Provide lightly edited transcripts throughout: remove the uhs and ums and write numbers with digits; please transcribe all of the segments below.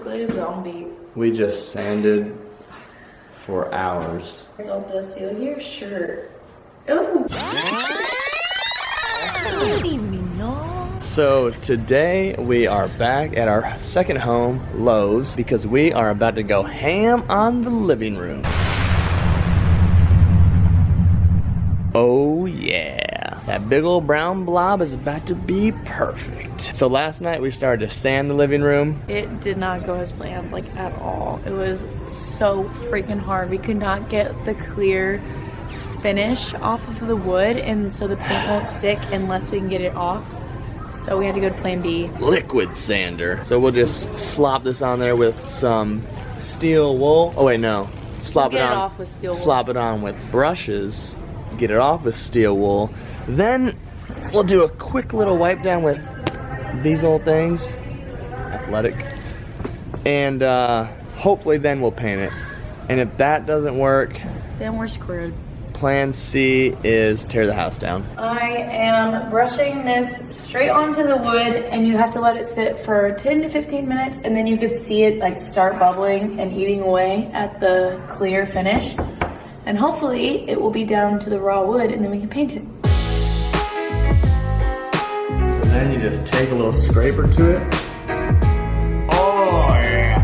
look like a zombie. We just sanded for hours. It's all dusty. Look at your shirt. Oh. So today we are back at our second home, Lowe's, because we are about to go ham on the living room. Oh yeah, that big old brown blob is about to be perfect. So last night we started to sand the living room. It did not go as planned, like at all. It was so freaking hard. We could not get the clear finish off of the wood, and so the paint won't stick unless we can get it off. So we had to go to plan B. Liquid sander. So we'll just slop this on there with some steel wool. Oh wait, no. Slop it on. Off with steel wool. Slop it on with brushes. Get it off with steel wool. Then we'll do a quick little wipe down with these old things. Athletic. And hopefully then we'll paint it. And if that doesn't work, then we're screwed. Plan C is tear the house down. I am brushing this straight onto the wood, and you have to let it sit for 10 to 15 minutes, and then you could see it like start bubbling and eating away at the clear finish. And hopefully it will be down to the raw wood, and then we can paint it. So then you just take a little scraper to it. Oh yeah!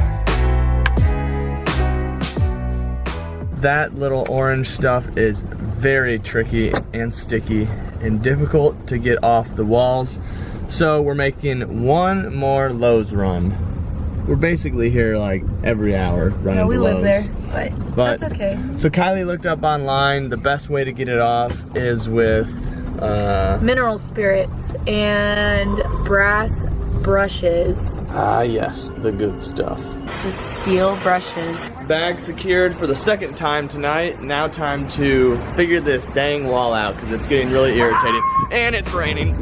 That little orange stuff is very tricky and sticky and difficult to get off the walls. So we're making one more Lowe's run. We're basically here like every hour running Yeah, we to live Lowe's. there, but that's okay. So Kylie looked up online, the best way to get it off is with mineral spirits and brass brushes. Ah yes, the good stuff. The steel brushes. Bag secured for the second time tonight. Now time to figure this dang wall out because it's getting really irritating. And it's raining.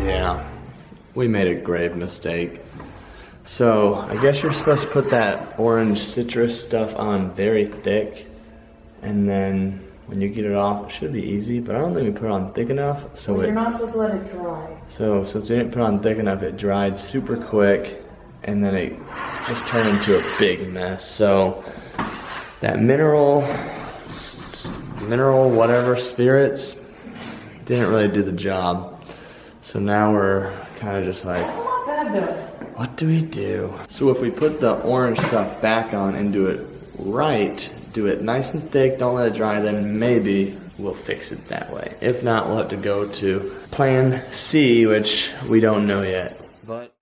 Yeah, we made a grave mistake. So I guess you're supposed to put that orange citrus stuff on very thick, and then when you get it off, it should be easy, but I don't think we put it on thick enough. So you're not supposed to let it dry. So since we didn't put it on thick enough, it dried super quick, and then it just turned into a big mess. So that mineral whatever spirits didn't really do the job. So now we're kind of just like, what do we do? So if we put the orange stuff back on and do it right, do it nice and thick, don't let it dry, then maybe we'll fix it that way. If not, we'll have to go to plan C, which we don't know yet. But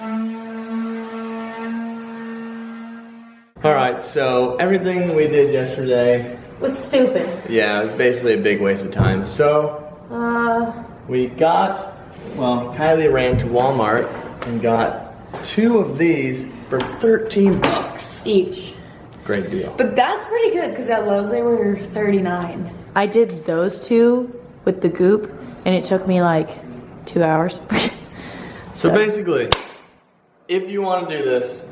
alright, so everything we did yesterday was stupid. Yeah, it was basically a big waste of time. So we got, well, Kylie ran to Walmart and got 2 of these for 13 bucks. Each. Great deal. But that's pretty good because at Lowe's they were 39. I did those 2 with the goop and it took me like 2 hours. So basically, if you want to do this,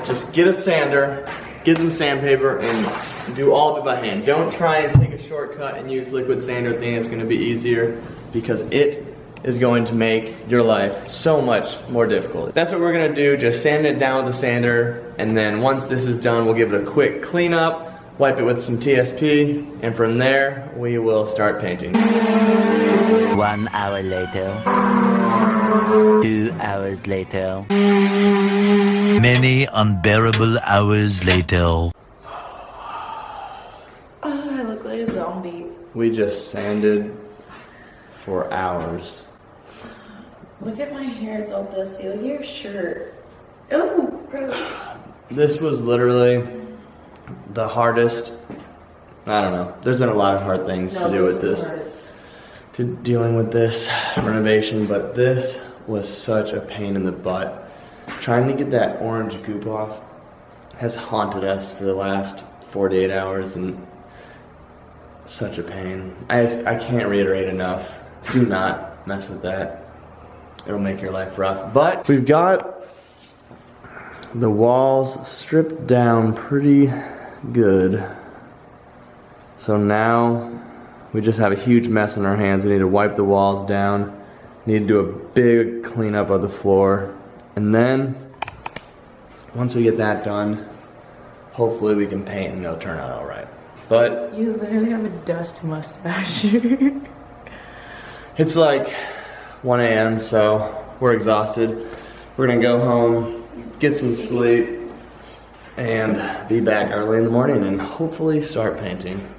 just get a sander, get some sandpaper, and do all of it by hand. Don't try and take a shortcut and use liquid sander thinking it's going to be easier, because it is going to make your life so much more difficult. That's what we're gonna do, just sand it down with the sander, and then once this is done, we'll give it a quick cleanup, wipe it with some TSP, and from there, we will start painting. 1 hour later. 2 hours later. Many unbearable hours later. Oh, I look like a zombie. We just sanded for hours. Look at my hair, it's all dusty. Look at your shirt. Oh, gross. This was literally the hardest, I don't know. There's been a lot of hard things to do with this. Dealing with this renovation, but this was such a pain in the butt. Trying to get that orange goop off has haunted us for the last 48 hours, and such a pain. I can't reiterate enough. Do not mess with that. It'll make your life rough. But we've got the walls stripped down pretty good. So now we just have a huge mess in our hands. We need to wipe the walls down. Need to do a big cleanup of the floor. And then, once we get that done, hopefully we can paint and it'll turn out all right. But you literally have a dust mustache. it's like 1 a.m., so we're exhausted. We're gonna go home, get some sleep, and be back early in the morning and hopefully start painting.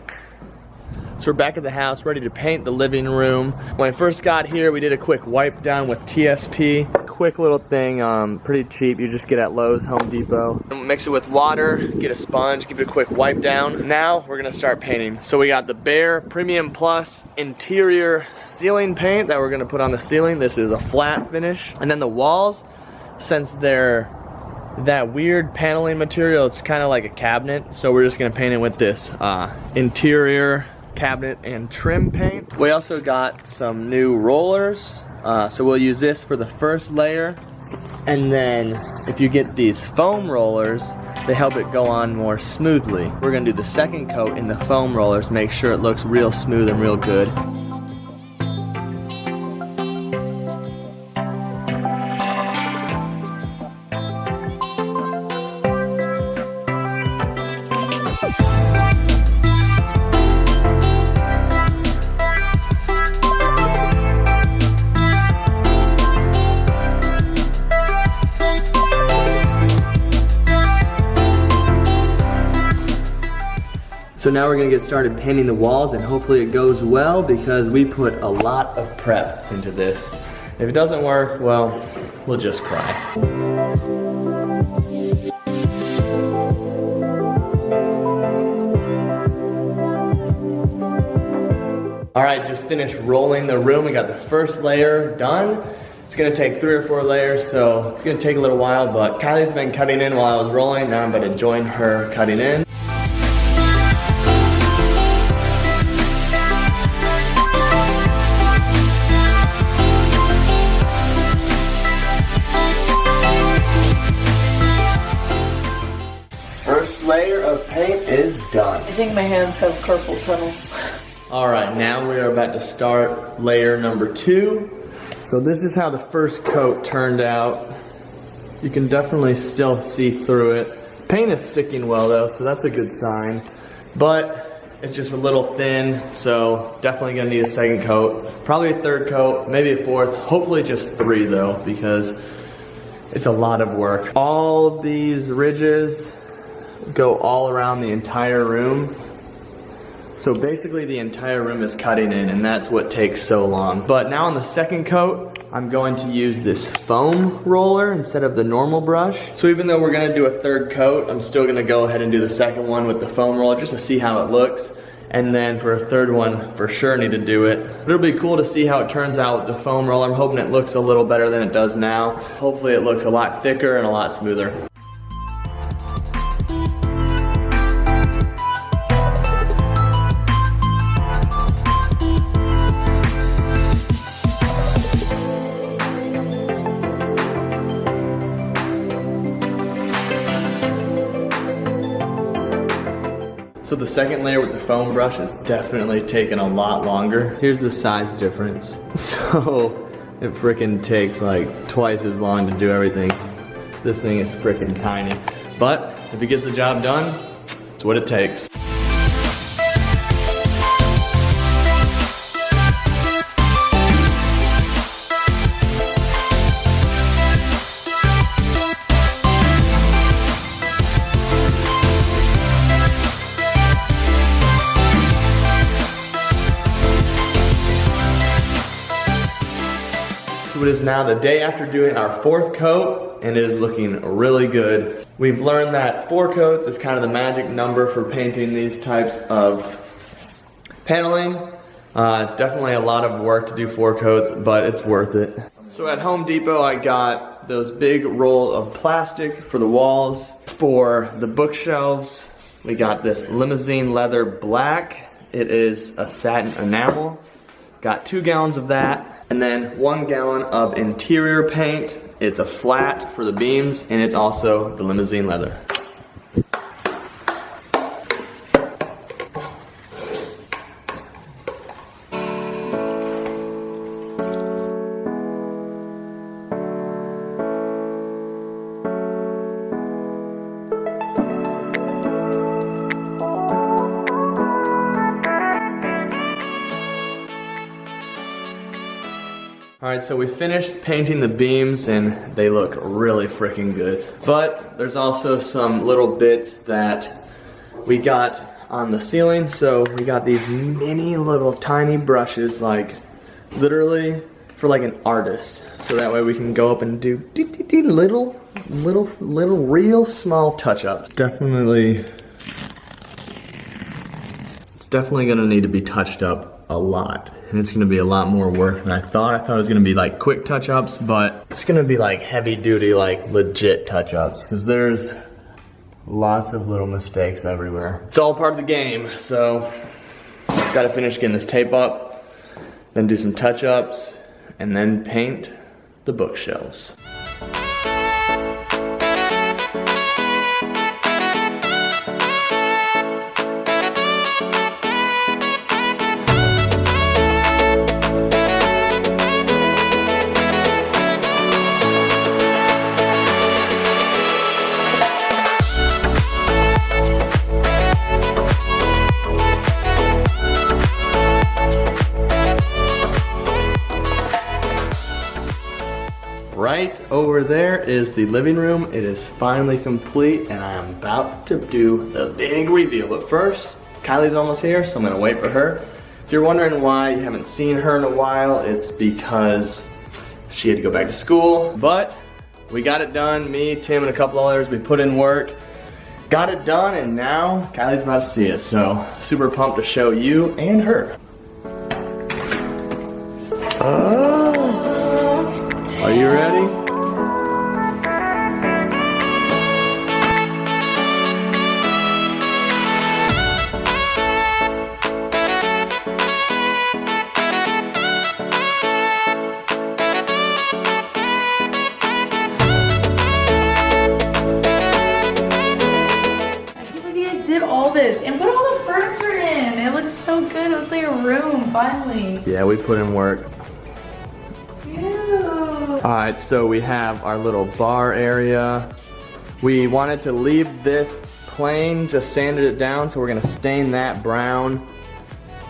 So we're back at the house, ready to paint the living room. When I first got here, we did a quick wipe down with TSP. Quick little thing, pretty cheap. You just get at Lowe's, Home Depot. Mix it with water, get a sponge, give it a quick wipe down. Now we're gonna start painting. So we got the Behr Premium Plus interior ceiling paint that we're gonna put on the ceiling. This is a flat finish. And then the walls, since they're that weird paneling material, it's kind of like a cabinet. So we're just gonna paint it with this interior cabinet and trim paint. We also got some new rollers, so we'll use this for the first layer, and then if you get these foam rollers, they help it go on more smoothly. We're gonna do the second coat in the foam rollers, make sure it looks real smooth and real good. So now we're gonna get started painting the walls, and hopefully it goes well because we put a lot of prep into this. If it doesn't work, well, we'll just cry. All right, just finished rolling the room. We got the first layer done. It's gonna take 3 or 4 layers, so it's gonna take a little while, but Kylie's been cutting in while I was rolling. Now I'm about to join her cutting in. First layer of paint is done. I think my hands have carpal tunnel. All right, now we are about to start layer number 2. So this is how the first coat turned out. You can definitely still see through it. Paint is sticking well though, so that's a good sign. But it's just a little thin, so definitely gonna need a second coat. Probably a third coat, maybe a fourth. Hopefully just 3 though, because it's a lot of work. All of these ridges go all around the entire room. So basically the entire room is cutting in, and that's what takes so long. But now on the second coat, I'm going to use this foam roller instead of the normal brush. So even though we're gonna do a third coat, I'm still gonna go ahead and do the second one with the foam roller just to see how it looks. And then for a third one, for sure need to do it. It'll be cool to see how it turns out with the foam roller. I'm hoping it looks a little better than it does now. Hopefully it looks a lot thicker and a lot smoother. So the second layer with the foam brush is definitely taking a lot longer. Here's the size difference. So it frickin' takes like twice as long to do everything. This thing is frickin' tiny. But if it gets the job done, it's what it takes. So it is now the day after doing our 4th coat, and it is looking really good. We've learned that 4 coats is kind of the magic number for painting these types of paneling. Definitely a lot of work to do 4 coats, but it's worth it. So at Home Depot, I got those big roll of plastic for the walls. For the bookshelves, we got this limousine leather black. It is a satin enamel. Got 2 gallons of that. And then 1 gallon of interior paint. It's a flat for the beams, and it's also the limousine leather. Alright, so we finished painting the beams and they look really freaking good. But there's also some little bits that we got on the ceiling. So we got these mini little tiny brushes, like literally for like an artist. So that way we can go up and do little real small touch-ups. It's definitely gonna need to be touched up a lot, and it's gonna be a lot more work than I thought. I thought it was gonna be like quick touch-ups, but it's gonna be like heavy duty, like legit touch-ups, because there's lots of little mistakes everywhere. It's all part of the game, so gotta finish getting this tape up, then do some touch-ups, and then paint the bookshelves. Right over there is the living room. It is finally complete, and I am about to do the big reveal. But first, Kylie's almost here, so I'm gonna wait for her. If you're wondering why you haven't seen her in a while, it's because she had to go back to school. But we got it done. Me, Tim, and a couple others, we put in work. Got it done, and now Kylie's about to see it. So super pumped to show you and her. Are you ready? Did all this and put all the furniture in. It looks so good. It looks like a room, finally. Yeah, we put in work. Ew. Alright, so we have our little bar area. We wanted to leave this plain, just sanded it down, so we're gonna stain that brown.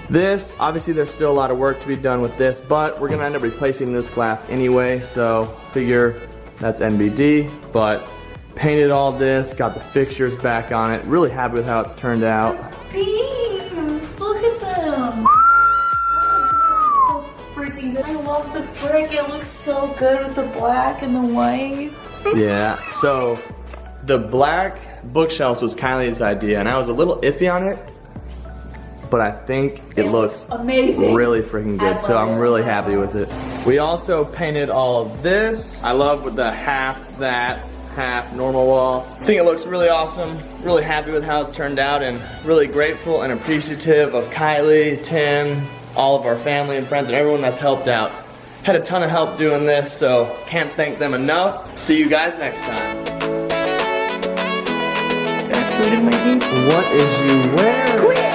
This, obviously there's still a lot of work to be done with this, but we're gonna end up replacing this glass anyway, so figure that's NBD, but painted all this, got the fixtures back on it. Really happy with how it's turned out. Beams, look at them. Oh, so freaking good. I love the brick. It looks so good with the black and the white. Yeah, so the black bookshelves was Kylie's idea, and I was a little iffy on it, but I think it looks amazing. Really freaking good, so I'm really happy with it. We also painted all of this. I love with the half that, half normal wall. I think it looks really awesome. Really happy with how it's turned out, and really grateful and appreciative of Kylie, Tim, all of our family and friends and everyone that's helped out. Had a ton of help doing this, so can't thank them enough. See you guys next time. Got food in my teeth. What is you wearing?